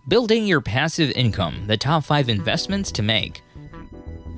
Building your passive income, the top 5 investments to make.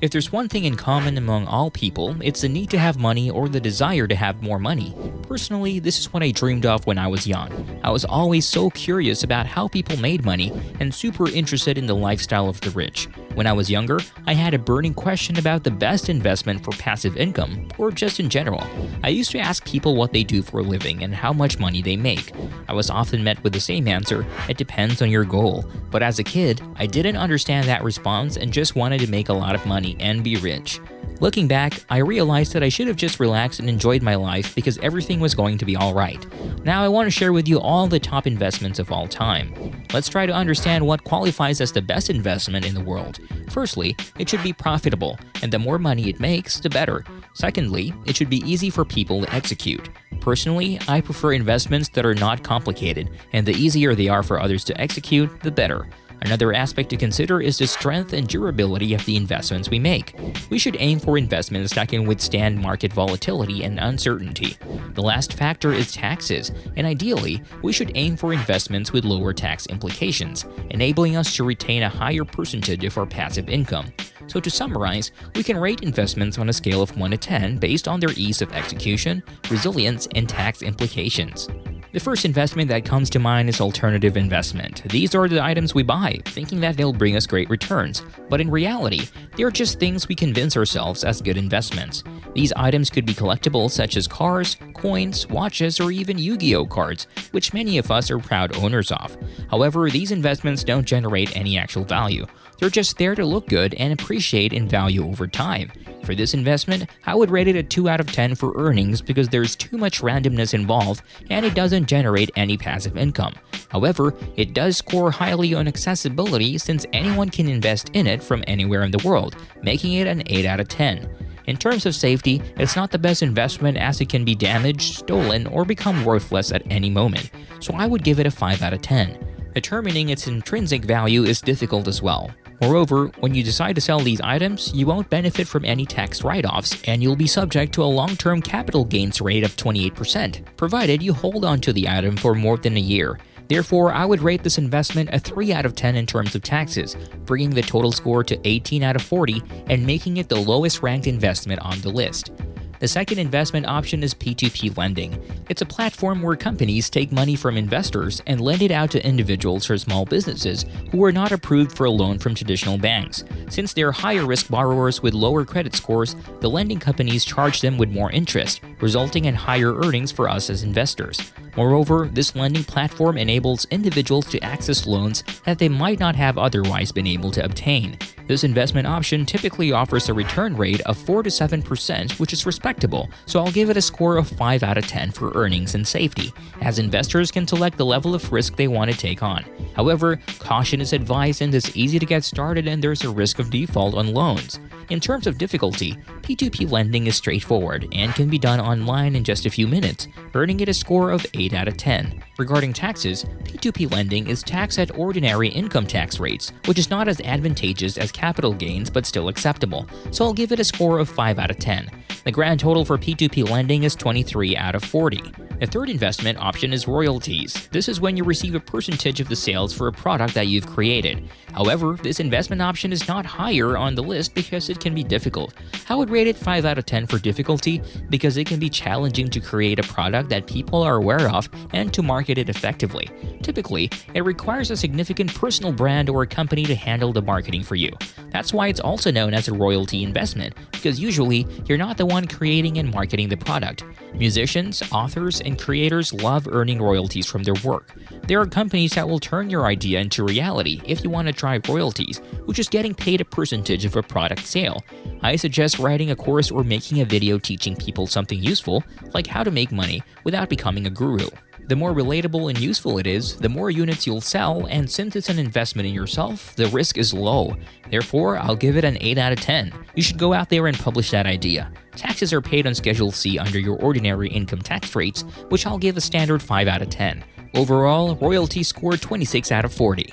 If there's one thing in common among all people, it's the need to have money or the desire to have more money. Personally, this is what I dreamed of when I was young. I was always so curious about how people made money and super interested in the lifestyle of the rich. When I was younger, I had a burning question about the best investment for passive income, or just in general. I used to ask people what they do for a living and how much money they make. I was often met with the same answer: it depends on your goal. But as a kid, I didn't understand that response and just wanted to make a lot of money and be rich. Looking back, I realized that I should have just relaxed and enjoyed my life because everything was going to be alright. Now I want to share with you all the top investments of all time. Let's try to understand what qualifies as the best investment in the world. Firstly, it should be profitable, and the more money it makes, the better. Secondly, it should be easy for people to execute. Personally, I prefer investments that are not complicated, and the easier they are for others to execute, the better. Another aspect to consider is the strength and durability of the investments we make. We should aim for investments that can withstand market volatility and uncertainty. The last factor is taxes, and ideally, we should aim for investments with lower tax implications, enabling us to retain a higher percentage of our passive income. So to summarize, we can rate investments on a scale of 1 to 10 based on their ease of execution, resilience, and tax implications. The first investment that comes to mind is alternative investment. These are the items we buy, thinking that they'll bring us great returns. But in reality, they are just things we convince ourselves as good investments. These items could be collectibles such as cars, coins, watches, or even Yu-Gi-Oh cards, which many of us are proud owners of. However, these investments don't generate any actual value. They're just there to look good and appreciate in value over time. For this investment, I would rate it a 2 out of 10 for earnings because there's too much randomness involved and it doesn't generate any passive income. However, it does score highly on accessibility since anyone can invest in it from anywhere in the world, making it an 8 out of 10. In terms of safety, it's not the best investment as it can be damaged, stolen, or become worthless at any moment, so I would give it a 5 out of 10. Determining its intrinsic value is difficult as well. Moreover, when you decide to sell these items, you won't benefit from any tax write-offs, and you'll be subject to a long-term capital gains rate of 28%, provided you hold on to the item for more than a year. Therefore, I would rate this investment a 3 out of 10 in terms of taxes, bringing the total score to 18 out of 40 and making it the lowest ranked investment on the list. The second investment option is P2P lending. It's a platform where companies take money from investors and lend it out to individuals or small businesses who are not approved for a loan from traditional banks. Since they're higher-risk borrowers with lower credit scores, the lending companies charge them with more interest, resulting in higher earnings for us as investors. Moreover, this lending platform enables individuals to access loans that they might not have otherwise been able to obtain. This investment option typically offers a return rate of 4 to 7%, which is respectable, so I'll give it a score of 5 out of 10 for earnings and safety, as investors can select the level of risk they want to take on. However, caution is advised and it's easy to get started and there's a risk of default on loans. In terms of difficulty, P2P lending is straightforward and can be done online in just a few minutes, earning it a score of 8 out of 10. Regarding taxes, P2P lending is taxed at ordinary income tax rates, which is not as advantageous as capital gains but still acceptable, so I'll give it a score of 5 out of 10. The grand total for P2P lending is 23 out of 40. The third investment option is royalties. This is when you receive a percentage of the sales for a product that you've created. However, this investment option is not higher on the list because it can be difficult. I would rate it 5 out of 10 for difficulty because it can be challenging to create a product that people are aware of and to market it effectively. Typically, it requires a significant personal brand or a company to handle the marketing for you. That's why it's also known as a royalty investment, because usually you're not the one creating and marketing the product. Musicians, authors, and creators love earning royalties from their work. There are companies that will turn your idea into reality if you want to drive royalties, which is getting paid a percentage of a product sale. I suggest writing a course or making a video teaching people something useful, like how to make money without becoming a guru. The more relatable and useful it is, the more units you'll sell, and since it's an investment in yourself, the risk is low. Therefore, I'll give it an 8 out of 10. You should go out there and publish that idea. Taxes are paid on Schedule C under your ordinary income tax rates, which I'll give a standard 5 out of 10. Overall, royalties scored 26 out of 40.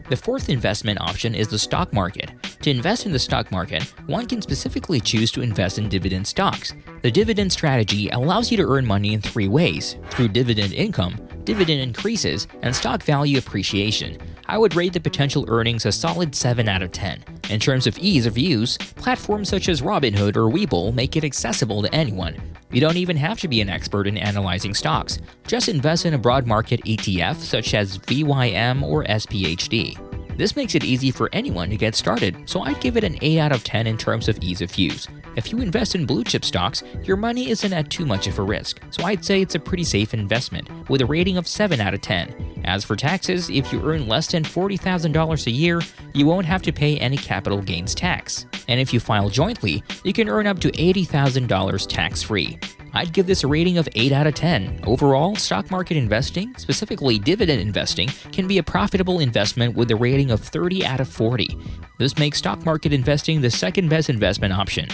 The fourth investment option is the stock market. To invest in the stock market, one can specifically choose to invest in dividend stocks. The dividend strategy allows you to earn money in 3 ways: through dividend income, dividend increases, and stock value appreciation. I would rate the potential earnings a solid 7 out of 10. In terms of ease of use, platforms such as Robinhood or Webull make it accessible to anyone. You don't even have to be an expert in analyzing stocks. Just invest in a broad market ETF such as VYM or SPHD. This makes it easy for anyone to get started, so I'd give it an 8 out of 10 in terms of ease of use. If you invest in blue chip stocks, your money isn't at too much of a risk, so I'd say it's a pretty safe investment, with a rating of 7 out of 10. As for taxes, if you earn less than $40,000 a year, you won't have to pay any capital gains tax. And if you file jointly, you can earn up to $80,000 tax-free. I'd give this a rating of 8 out of 10. Overall, stock market investing, specifically dividend investing, can be a profitable investment with a rating of 30 out of 40. This makes stock market investing the second best investment option.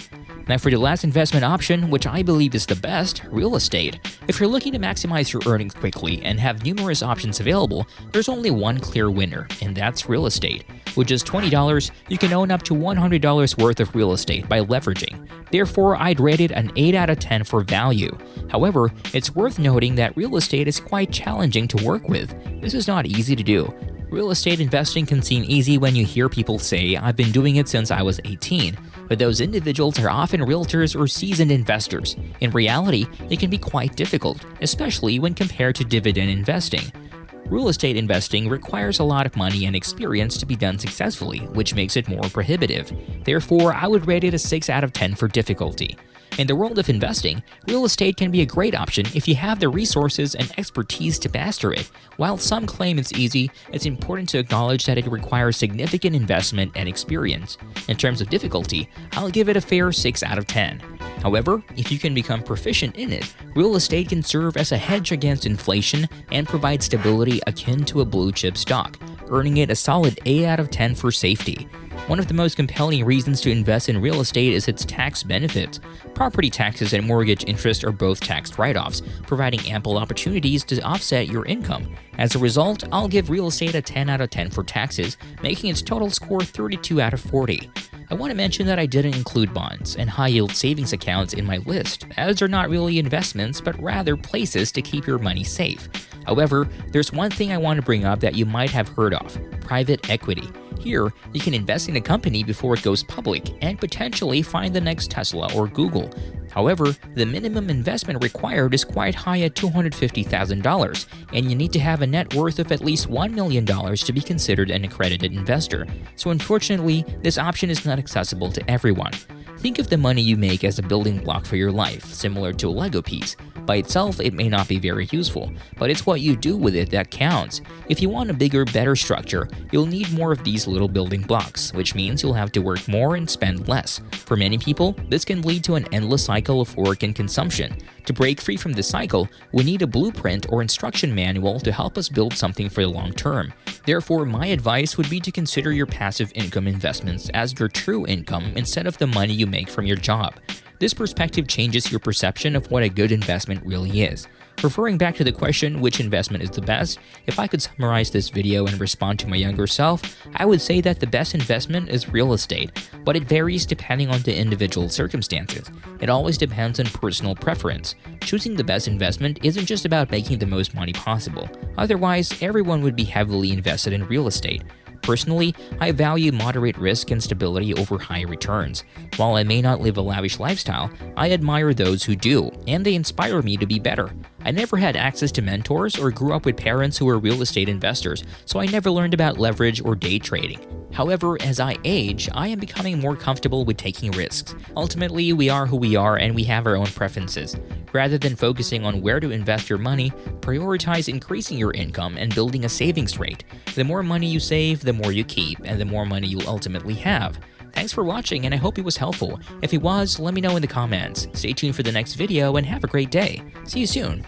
Now for the last investment option, which I believe is the best, real estate. If you're looking to maximize your earnings quickly and have numerous options available, there's only one clear winner, and that's real estate. With just $20, you can own up to $100 worth of real estate by leveraging. Therefore, I'd rate it an 8 out of 10 for value. However, it's worth noting that real estate is quite challenging to work with. This is not easy to do. Real estate investing can seem easy when you hear people say, "I've been doing it since I was 18." But those individuals are often realtors or seasoned investors. In reality, it can be quite difficult, especially when compared to dividend investing. Real estate investing requires a lot of money and experience to be done successfully, which makes it more prohibitive. Therefore, I would rate it a 6 out of 10 for difficulty. In the world of investing, real estate can be a great option if you have the resources and expertise to master it. While some claim it's easy, it's important to acknowledge that it requires significant investment and experience. In terms of difficulty, I'll give it a fair 6 out of 10. However, if you can become proficient in it, real estate can serve as a hedge against inflation and provide stability akin to a blue chip stock, earning it a solid 8 out of 10 for safety. One of the most compelling reasons to invest in real estate is its tax benefits. Property taxes and mortgage interest are both tax write-offs, providing ample opportunities to offset your income. As a result, I'll give real estate a 10 out of 10 for taxes, making its total score 32 out of 40. I want to mention that I didn't include bonds and high-yield savings accounts in my list, as they're not really investments but rather places to keep your money safe. However, there's one thing I want to bring up that you might have heard of: private equity. Here, you can invest in a company before it goes public and potentially find the next Tesla or Google. However, the minimum investment required is quite high at $250,000, and you need to have a net worth of at least $1 million to be considered an accredited investor. So unfortunately, this option is not accessible to everyone. Think of the money you make as a building block for your life, similar to a Lego piece. By itself, it may not be very useful, but it's what you do with it that counts. If you want a bigger, better structure, you'll need more of these little building blocks, which means you'll have to work more and spend less. For many people, this can lead to an endless cycle of work and consumption. To break free from this cycle, we need a blueprint or instruction manual to help us build something for the long term. Therefore, my advice would be to consider your passive income investments as your true income instead of the money you make from your job. This perspective changes your perception of what a good investment really is. Referring back to the question, which investment is the best, if I could summarize this video and respond to my younger self, I would say that the best investment is real estate, but it varies depending on the individual circumstances. It always depends on personal preference. Choosing the best investment isn't just about making the most money possible. Otherwise, everyone would be heavily invested in real estate. Personally, I value moderate risk and stability over high returns. While I may not live a lavish lifestyle, I admire those who do, and they inspire me to be better. I never had access to mentors or grew up with parents who were real estate investors, so I never learned about leverage or day trading. However, as I age, I am becoming more comfortable with taking risks. Ultimately, we are who we are and we have our own preferences. Rather than focusing on where to invest your money, prioritize increasing your income and building a savings rate. The more money you save, the more you keep, and the more money you'll ultimately have. Thanks for watching, and I hope it was helpful. If it was, let me know in the comments. Stay tuned for the next video and have a great day. See you soon.